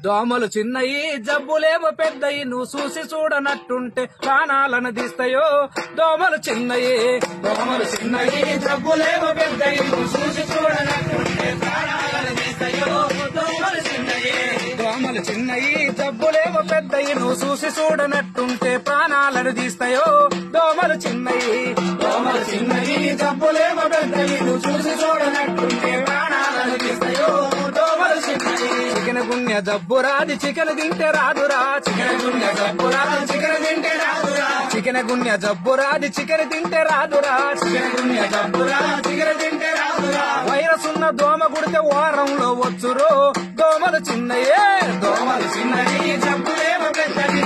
దోమలు చిన్నయి జబ్బులేమో పెద్దయి నువ్వు చూసి చూడనట్టుంటే ప్రాణాలను తీస్తాయో దోమలు చిన్నయి జబ్బులేమో పెద్దయి నువ్వు చూసి చూడనట్టుంటే ప్రాణాలను తీస్తాయో దోమలు చిన్నయి జబ్బులేమో పెద్దయి నువ్వు చూసి చూడనట్టుంటే ప్రాణాలను తీస్తాయో దోమలు చిన్నయి జబ్బులేమో పెద్దయి నువ్వు చూసి చూడనట్టుంటే ప్రాణాలను తీస్తాయో దోమలు చిన్నయి చికెన్ గుండె జబ్బు రాది చికెన్ తింటే రాదురా చికెన్ గుండె జబ్బు రాది చికెన్ తింటే రాదురా వైరస్ ఉన్న దోమ గుడితే వారంలో వచ్చురో దోమలు చిన్నయే జబ్బులేమో పెద్దయి